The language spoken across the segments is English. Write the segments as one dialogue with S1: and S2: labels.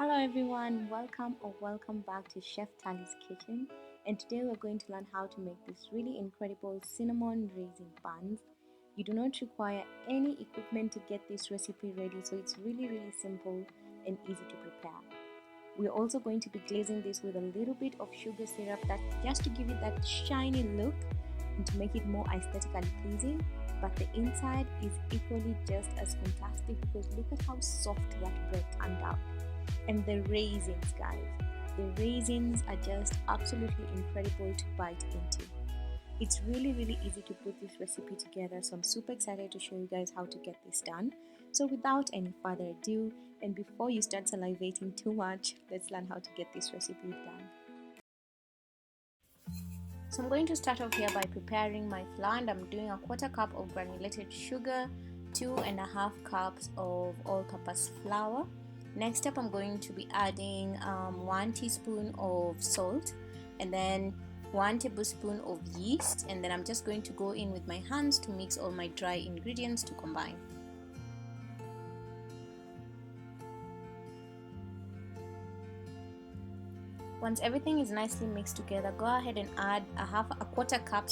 S1: Hello everyone, welcome or welcome back to Chef Tali's kitchen, and today we're going to learn how to make this really incredible cinnamon raisin buns. You do not require any equipment to get this recipe ready, so it's really simple and easy to prepare. We're also going to be glazing this with a little bit of sugar syrup, that just to give it that shiny look and to make it more aesthetically pleasing. But the inside is equally just as fantastic, because look at how soft that bread turned out. And the raisins, guys, the raisins are just absolutely incredible to bite into. It's really easy to put this recipe together, so I'm super excited to show you guys how to get this done. So without any further ado, and before you start salivating too much, let's learn how to get this recipe done. So I'm going to start off here by preparing my flour, and I'm doing a 1/4 cup of granulated sugar, 2.5 cups of all-purpose flour. Next up, I'm going to be adding 1 teaspoon of salt, and then 1 tablespoon of yeast, and then I'm just going to go in with my hands to mix all my dry ingredients to combine. Once everything is nicely mixed together, go ahead and add a 1/4 cup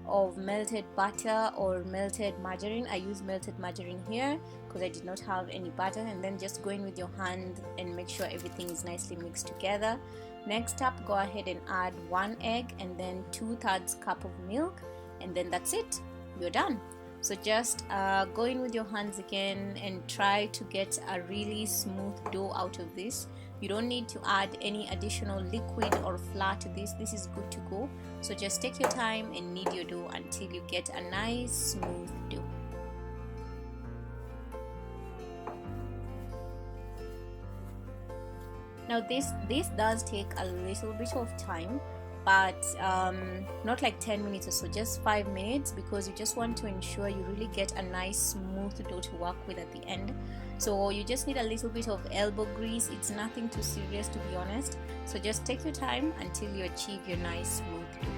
S1: of melted butter or melted margarine. I use melted margarine here because I did not have any butter, and then just go in with your hand and make sure everything is nicely mixed together. Next up, go ahead and add 1 egg and then 2/3 cup of milk, and then that's it, you're done. So just go in with your hands again and try to get a really smooth dough out of this. You don't need to add any additional liquid or flour to this. This is good to go. So just take your time and knead your dough until you get a nice smooth dough. Now this does take a little bit of time, but not like 10 minutes or so, just 5 minutes, because you just want to ensure you really get a nice smooth dough to work with at the end. So you just need a little bit of elbow grease. It's nothing too serious, to be honest. So just take your time until you achieve your nice smooth dough.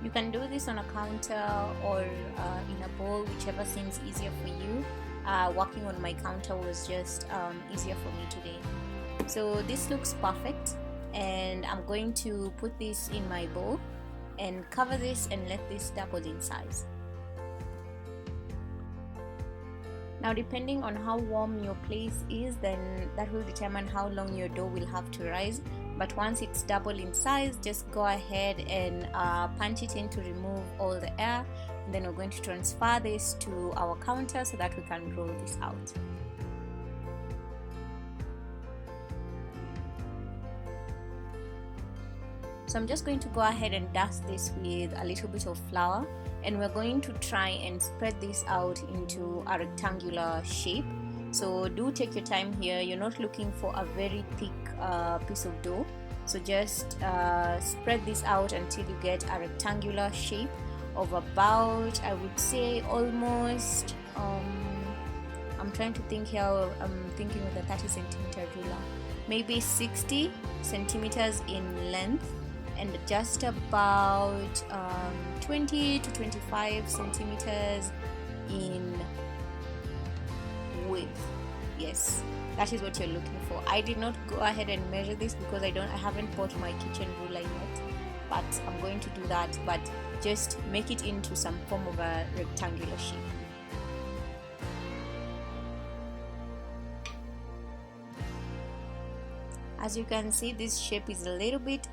S1: You can do this on a counter or in a bowl, whichever seems easier for you. Working on my counter was just easier for me today. So this looks perfect, and I'm going to put this in my bowl and cover this and let this double in size. Now, depending on how warm your place is, then that will determine how long your dough will have to rise. But once it's double in size, just go ahead and punch it in to remove all the air. And then we're going to transfer this to our counter so that we can roll this out. So I'm just going to go ahead and dust this with a little bit of flour, and we're going to try and spread this out into a rectangular shape. So do take your time here. You're not looking for a very thick piece of dough. So just spread this out until you get a rectangular shape of about, I would say, almost I'm trying to think here. I'm thinking with a 30 centimeter ruler, maybe 60 centimeters in length, and just about 20 to 25 centimeters in width. Yes, that is what you're looking for. I did not go ahead and measure this because I haven't bought my kitchen ruler yet, but I'm going to do that. But just make it into some form of a rectangular shape. As you can see, this shape is a little bit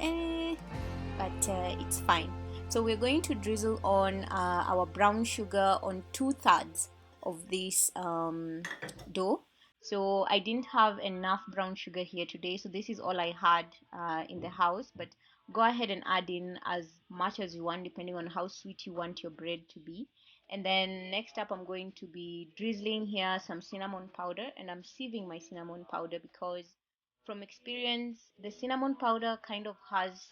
S1: but it's fine. So we're going to drizzle on our brown sugar on 2/3 of this dough. So I didn't have enough brown sugar here today, so this is all I had in the house, but go ahead and add in as much as you want depending on how sweet you want your bread to be. And then next up, I'm going to be drizzling here some cinnamon powder, and I'm sieving my cinnamon powder because from experience, the cinnamon powder kind of has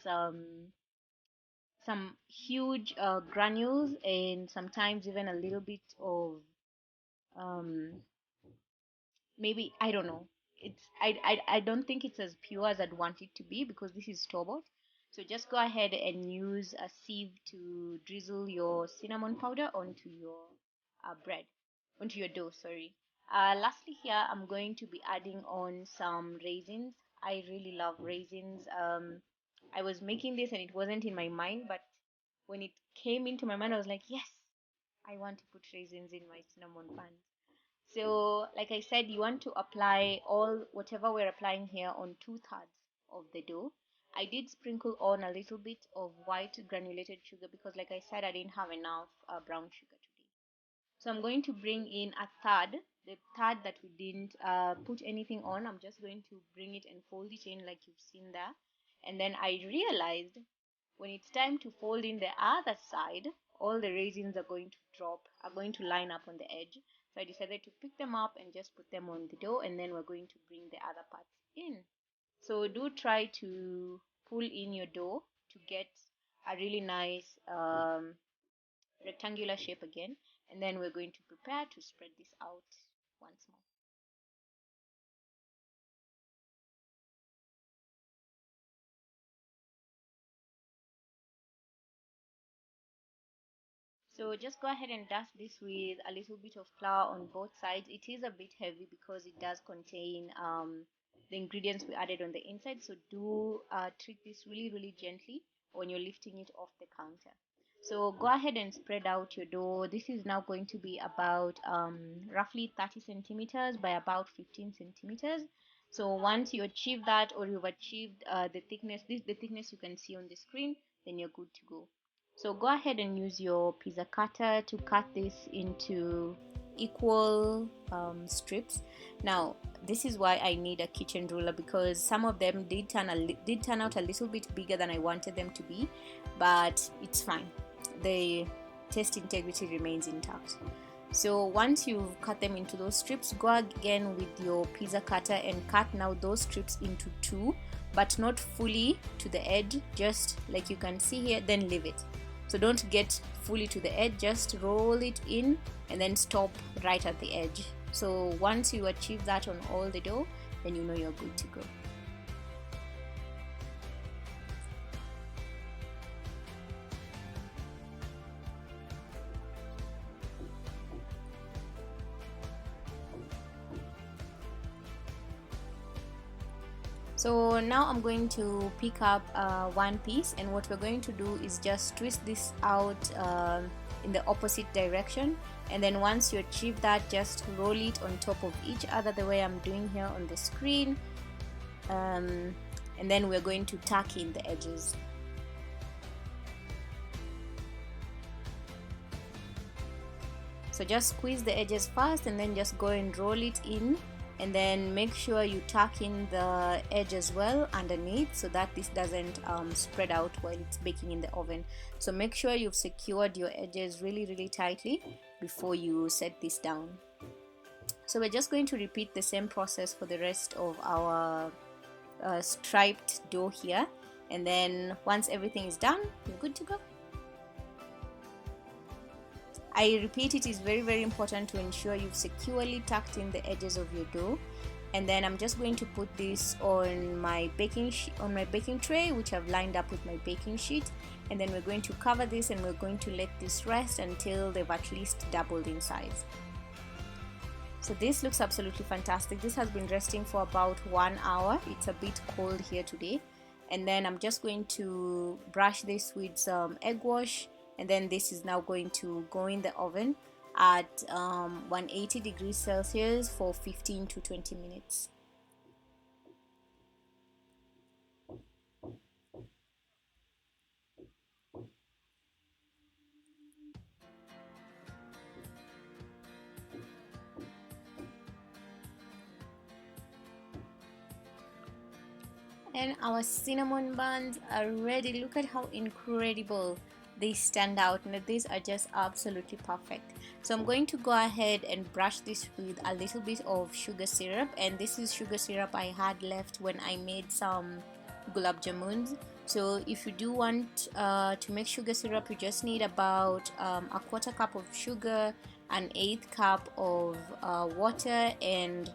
S1: some huge granules, and sometimes even a little bit of um, maybe, I don't know. I don't think it's as pure as I'd want it to be because this is store-bought. So just go ahead and use a sieve to drizzle your cinnamon powder onto your bread, onto your dough, sorry. Lastly here, I'm going to be adding on some raisins. I really love raisins. I was making this and it wasn't in my mind, but when it came into my mind, I was like, yes, I want to put raisins in my cinnamon buns. So, like I said, you want to apply all whatever we're applying here on 2/3 of the dough. I did sprinkle on a little bit of white granulated sugar because, like I said, I didn't have enough brown sugar today. So I'm going to bring in a third, the third that we didn't put anything on. I'm just going to bring it and fold it in like you've seen there. And then I realized when it's time to fold in the other side, all the raisins are going to drop, are going to line up on the edge. So I decided to pick them up and just put them on the dough, and then we're going to bring the other parts in. So do try to pull in your dough to get a really nice rectangular shape again, and then we're going to prepare to spread this out once more. So just go ahead and dust this with a little bit of flour on both sides. It is a bit heavy because it does contain the ingredients we added on the inside, so do treat this really gently when you're lifting it off the counter. So go ahead and spread out your dough. This is now going to be about roughly 30 centimeters by about 15 centimeters. So once you achieve that, or you've achieved the thickness, this the thickness you can see on the screen, then you're good to go. So go ahead and use your pizza cutter to cut this into equal strips. Now this is why I need a kitchen ruler, because some of them did turn out a little bit bigger than I wanted them to be, but it's fine. The taste integrity remains intact. So once you've cut them into those strips, go again with your pizza cutter and cut now those strips into two, but not fully to the edge, just like you can see here, then leave it. So don't get fully to the edge, just roll it in and then stop right at the edge. So once you achieve that on all the dough, then you know you're good to go. So now I'm going to pick up one piece, and what we're going to do is just twist this out in the opposite direction, and then once you achieve that, just roll it on top of each other the way I'm doing here on the screen, and then we're going to tuck in the edges. So just squeeze the edges first and then just go and roll it in, and then make sure you tuck in the edge as well underneath so that this doesn't spread out while it's baking in the oven. So make sure you've secured your edges really tightly before you set this down. So we're just going to repeat the same process for the rest of our striped dough here, and then once everything is done, you're good to go. I repeat, it is very important to ensure you've securely tucked in the edges of your dough. And then I'm just going to put this on my baking tray, which I've lined up with my baking sheet, and then we're going to cover this and we're going to let this rest until they've at least doubled in size. So this looks absolutely fantastic. This has been resting for about 1 hour. It's a bit cold here today, and then I'm just going to brush this with some egg wash, and then this is now going to go in the oven at 180 degrees Celsius for 15 to 20 minutes. And our cinnamon buns are ready. Look at how incredible they stand out, and these are just absolutely perfect. So I'm going to go ahead and brush this with a little bit of sugar syrup, and this is sugar syrup I had left when I made some gulab jamuns. So if you do want to make sugar syrup, you just need about a 1/4 cup of sugar, an 1/8 cup of water, and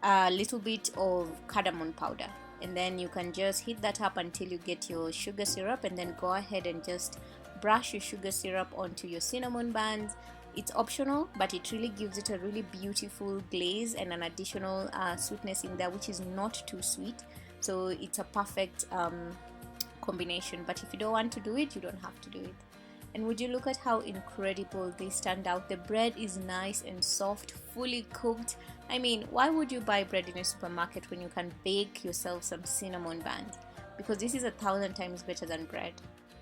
S1: a little bit of cardamom powder, and then you can just heat that up until you get your sugar syrup, and then go ahead and just brush your sugar syrup onto your cinnamon buns, It's optional, but it really gives it a really beautiful glaze and an additional sweetness in there, which is not too sweet. So it's a perfect combination. But if you don't want to do it, you don't have to do it. And would you look at how incredible they stand out? The bread is nice and soft, fully cooked. I mean, why would you buy bread in a supermarket when you can bake yourself some cinnamon buns? Because this is 1,000 times better than bread.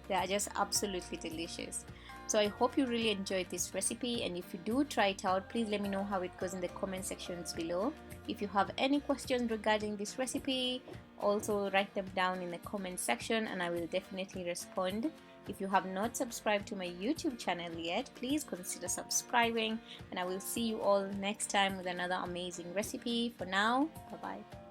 S1: They are just absolutely delicious. So I hope you really enjoyed this recipe, and if you do try it out, please let me know how it goes in the comment sections below. If you have any questions regarding this recipe, also write them down in the comment section and I will definitely respond. If you have not subscribed to my YouTube channel yet, please consider subscribing, and I will see you all next time with another amazing recipe. For now, bye bye.